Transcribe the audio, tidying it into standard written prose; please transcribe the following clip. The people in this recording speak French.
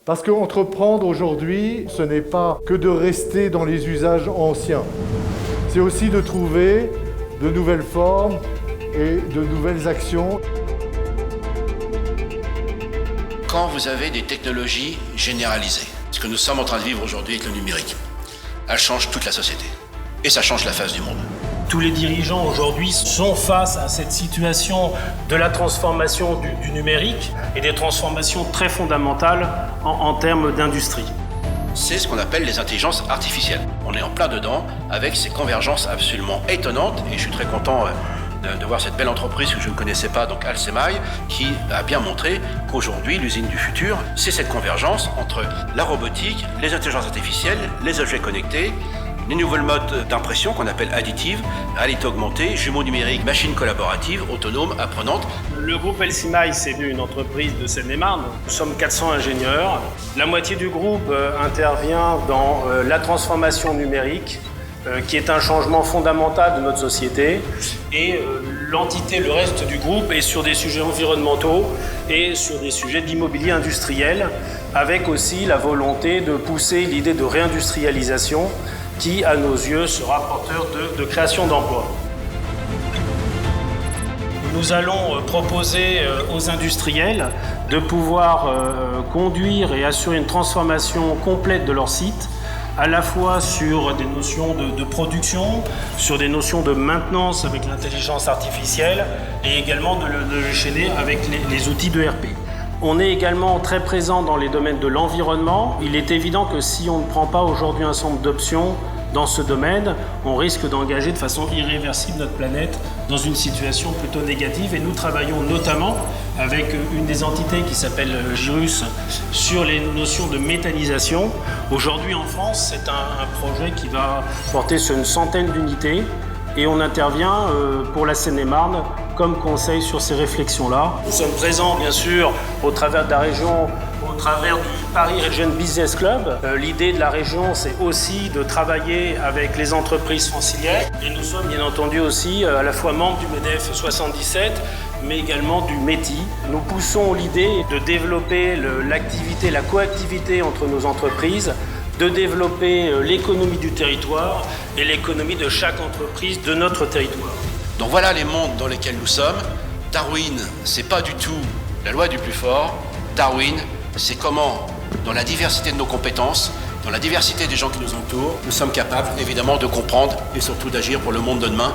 Parce qu'entreprendre aujourd'hui, ce n'est pas que de rester dans les usages anciens. C'est aussi de trouver de nouvelles formes et de nouvelles actions. Quand vous avez des technologies généralisées, ce que nous sommes en train de vivre aujourd'hui avec le numérique, elles changent toute la société. Et ça change la face du monde. Tous les dirigeants aujourd'hui sont face à cette situation de la transformation du numérique et des transformations très fondamentales en termes d'industrie. C'est ce qu'on appelle les intelligences artificielles. On est en plein dedans avec ces convergences absolument étonnantes et je suis très content de voir cette belle entreprise que je ne connaissais pas, donc Alsemai, qui a bien montré qu'aujourd'hui, l'usine du futur, c'est cette convergence entre la robotique, les intelligences artificielles, les objets connectés, les nouvelles modes d'impression qu'on appelle additives, réalité augmentée, jumeaux numériques, machines collaboratives, autonomes, apprenantes. Le groupe Alsemai, c'est une entreprise de Seine-et-Marne. Nous sommes 400 ingénieurs. La moitié du groupe intervient dans la transformation numérique, qui est un changement fondamental de notre société. Et l'entité, le reste du groupe, est sur des sujets environnementaux et sur des sujets d'immobilier industriel, avec aussi la volonté de pousser l'idée de réindustrialisation qui, à nos yeux, sera porteur de création d'emplois. Nous allons proposer aux industriels de pouvoir conduire et assurer une transformation complète de leur site, à la fois sur des notions de production, sur des notions de maintenance avec l'intelligence artificielle et également de le chaîner avec les outils d'ERP. On est également très présent dans les domaines de l'environnement. Il est évident que si on ne prend pas aujourd'hui un certain nombre d'options dans ce domaine, on risque d'engager de façon irréversible notre planète dans une situation plutôt négative. Et nous travaillons notamment avec une des entités qui s'appelle Girus sur les notions de méthanisation. Aujourd'hui en France, c'est un projet qui va porter sur une centaine d'unités et on intervient pour la Seine-et-Marne comme conseil sur ces réflexions-là. Nous sommes présents bien sûr au travers de la région, au travers du Paris Region Business Club. L'idée de la région, c'est aussi de travailler avec les entreprises franciliennes. Et nous sommes bien entendu aussi à la fois membres du MEDEF 77, mais également du METI. Nous poussons l'idée de développer l'activité, la coactivité entre nos entreprises, de développer l'économie du territoire et l'économie de chaque entreprise de notre territoire. Donc voilà les mondes dans lesquels nous sommes. Darwin, c'est pas du tout la loi du plus fort. Darwin, c'est comment, dans la diversité de nos compétences, dans la diversité des gens qui nous entourent, nous sommes capables évidemment de comprendre et surtout d'agir pour le monde de demain.